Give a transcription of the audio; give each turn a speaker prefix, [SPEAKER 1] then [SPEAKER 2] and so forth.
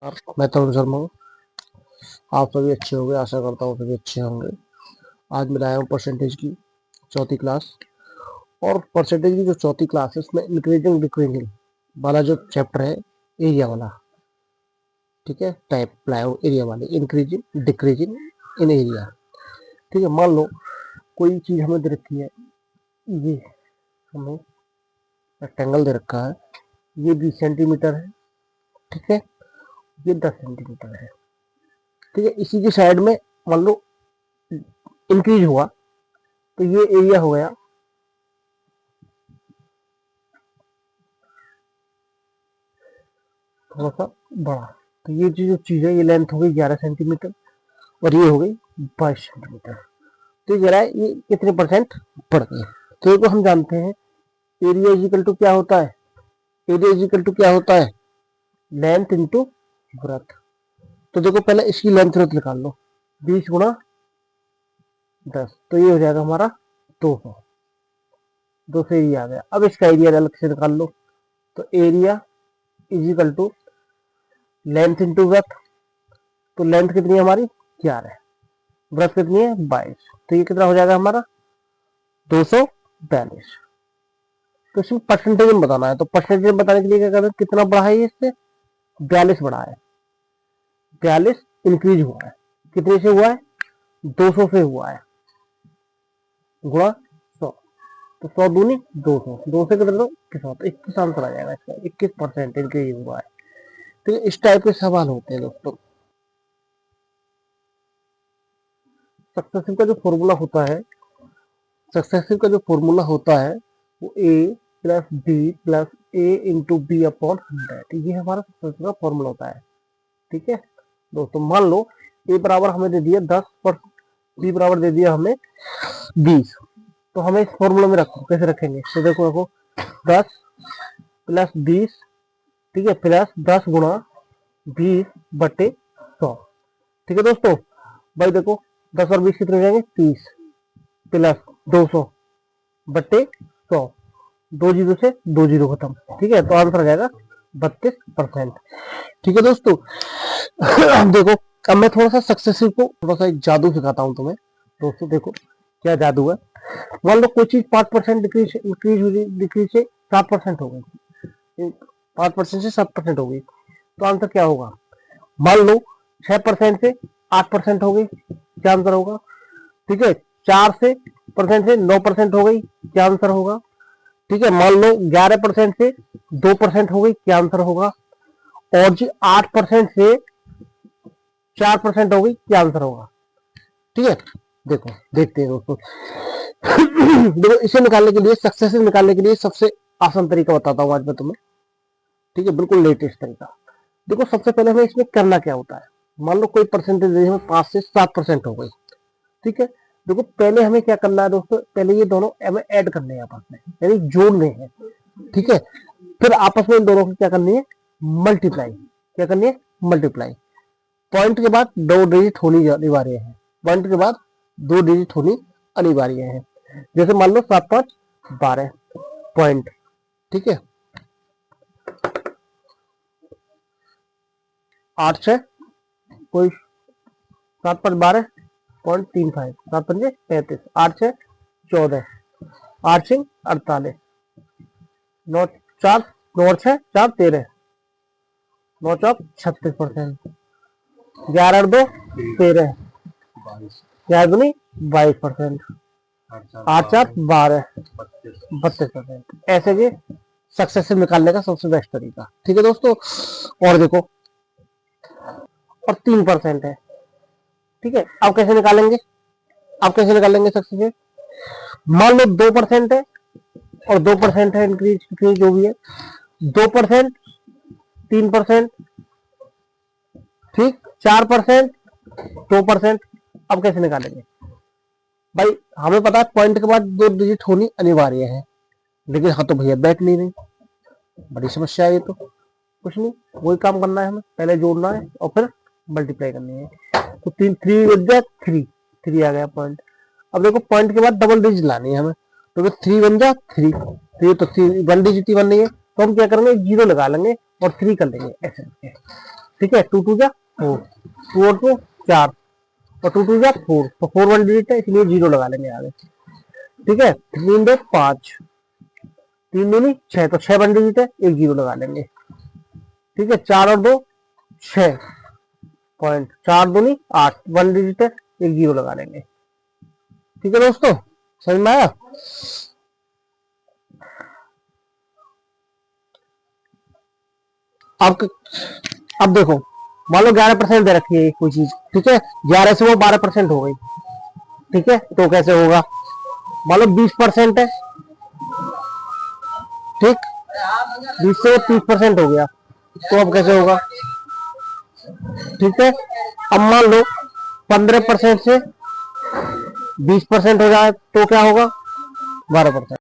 [SPEAKER 1] मैं तरुण शर्मा हूँ। आप सभी अच्छे होंगे, आशा करता हूँ सभी अच्छे होंगे। आज मैं लाया हूँ परसेंटेज की चौथी क्लास। और परसेंटेज की जो चौथी क्लास है उसमें इंक्रीजिंग डिक्रीजिंग वाला जो चैप्टर है, एरिया वाला, ठीक है, टाइप लाया हूँ एरिया वाले, इंक्रीजिंग डिक्रीजिंग इन एरिया। ठीक है, मान लो कोई चीज हमें दे रखी है, ये हमें रेक्टेंगल दे रखा है, ये 20 सेंटीमीटर है, ठीक है, ये 10 सेंटीमीटर है, ठीक है। इसी की साइड में मान लो इंक्रीज हुआ तो ये एरिया हो गया थोड़ा सा बड़ा। तो ये जो चीज है, ये लेंथ हो गई 11 सेंटीमीटर और ये हो गई 22 सेंटीमीटर। तो ये जरा ये कितने परसेंट बढ़ गए। तो ये को हम जानते हैं एरिया इजिकल टू क्या होता है, एरिया इजिकल टू क्या होता है, लेंथ इंटू ब्रेथ। तो देखो पहले इसकी लेंथ ब्रेथ निकाल लो, 20 गुणा 10, तो ये हो जाएगा हमारा 200। 200 एरिया आ गया। अब इसका एरिया अलग से निकाल लो, तो area is equal to length into breadth. तो लेंथ कितनी है हमारी 11, ब्रेथ कितनी है 22, तो ये कितना हो जाएगा हमारा 242। तो इसमें परसेंटेज में बताना है, तो परसेंटेज बताने के लिए क्या करना है, कितना बढ़ा है ये इससे 42 बढ़ा है, 42 इंक्रीज हुआ है, कितने से हुआ है 200 से हुआ है, गुणा 100। तो 100 दूनी 200, 2 से कितना दो 21, तो 21 आंसर आ जाएगा इसका, 21% इंक्रीज हुआ है। तो इस टाइप के सवाल होते हैं दोस्तों। सक्सेसिव का जो फॉर्मूला होता है, सक्सेसिव का जो फॉर्मूला होता है वो ए प्लस बी प्लस ए इंटू बी अपॉन 100, ये हमारा सक्सेसिव का फॉर्मूला होता है। ठीक है दोस्तों, मान लो ए बराबर हमें दे दिया 10 पर बी बराबर दे दिया हमें 20, तो हमें इस फॉर्मूला में रखो, कैसे रखेंगे, तो देखो 10 प्लस 20, ठीक है, प्लस 10 गुणा 20 बटे 100। ठीक है दोस्तों, भाई देखो 10 और 20 कितने हो जाएंगे 30, प्लस 200 बटे 100, 2 जीरो से 2 जीरो खत्म, ठीक है, तो आंसर आ जाएगा 32%। ठीक है दोस्तों, देखो अब मैं थोड़ा सा सक्सेसिव को थोड़ा सा एक जादू सिखाता हूँ तुम्हें। दोस्तों देखो क्या जादू है, मान लो कोई चीज 5% डिक्रीज डिक्रीज से 7% हो गई, 5% से 7% हो गई, तो आंसर क्या होगा। मान लो 6% से 8% हो गई, क्या आंसर होगा। ठीक है, 4 से परसेंट से 9% हो गई, क्या आंसर होगा। ठीक है, मान लो 11% से 2% हो गई, क्या आंसर होगा। और जी 8% से 4% हो गई, क्या आंसर होगा। ठीक है, देखो देखते हैं दोस्तों। देखो इसे निकालने के लिए, सक्सेसिव निकालने के लिए सबसे आसान तरीका बताता हूँ आज मैं तुम्हें। ठीक है, बिल्कुल लेटेस्ट तरीका। देखो सबसे पहले हमें इसमें करना क्या होता है, मान लो कोई परसेंटेज हमें 5 से 7% हो गई। ठीक है, देखो पहले हमें क्या करना है दोस्तों, पहले ये दोनों हमें ऐड करने हैं आपस में, यानी जोड़ने हैं। ठीक है, फिर आपस में इन दोनों को क्या करनी है, मल्टीप्लाई। क्या करनी है, मल्टीप्लाई। पॉइंट के बाद 2 डिजिट होनी अनिवार्य है, पॉइंट के बाद 2 डिजिट होनी अनिवार्य है। जैसे मान लो 7 5 12 पॉइंट, ठीक है, 8 6 कोई 7 5 12.35, 7 पंजे 35, 8 6 14, 8 6 48, 9 4 9 6 4 13, 9 4 36%, 11 2 13, 11 दूनी 22%, 8 4 12, 32%। ऐसे ये सक्सेसिव निकालने का सबसे बेस्ट तरीका। ठीक है दोस्तों, और देखो और 3% है। ठीक है, अब कैसे निकालेंगे, अब कैसे निकालेंगे सक्सेसिव। मान लो 2% है और 2% है इंक्रीज इंक्रीज जो भी है, 2%, 3%, ठीक, 4%, 2%। अब कैसे निकालेंगे भाई, हमें पता है पॉइंट के बाद 2 डिजिट होनी अनिवार्य है, लेकिन हाँ तो भैया बैठ नहीं रही, बड़ी समस्या है ये तो। कुछ नहीं, वही काम करना है हमें, पहले जोड़ना है और फिर मल्टीप्लाई करनी है। तो 3 3 विद 3 3 आ गया पॉइंट। अब देखो पॉइंट के बाद डबल डिजिट लानी है हमें, तो 3 बन जा 3, तो ये तो 3 1 डिजिट ही बन रही है, तो हम क्या करेंगे 0 लगा लेंगे और 3 कर लेंगे ऐसे। ठीक है, 2 2 जा 4, 2 और 2 4 और 2 2 जा 4, तो 4 1 डिजिट है इसलिए 0 लगा लेंगे आगे। ठीक है, 3 2 5, 3 दूनी 6, तो 6 1 डिजिट है, एक 0 लगा लेंगे। ठीक है, 4 और 2 6 पॉइंट, 4 दूनी 8, 1 डिजिट है, एक 0 लगा लेंगे। ठीक है दोस्तों, समझ में आया? अब देखो, मान लो 11% दे रखी है कोई चीज, ठीक है, 11 से वो 12% हो गई। ठीक है, तो कैसे होगा? मान लो 20% है, ठीक, 20 से 30% हो गया, तो अब कैसे होगा? ठीक है, अब मान लो 15% से 20% हो जाए तो क्या होगा? 12%।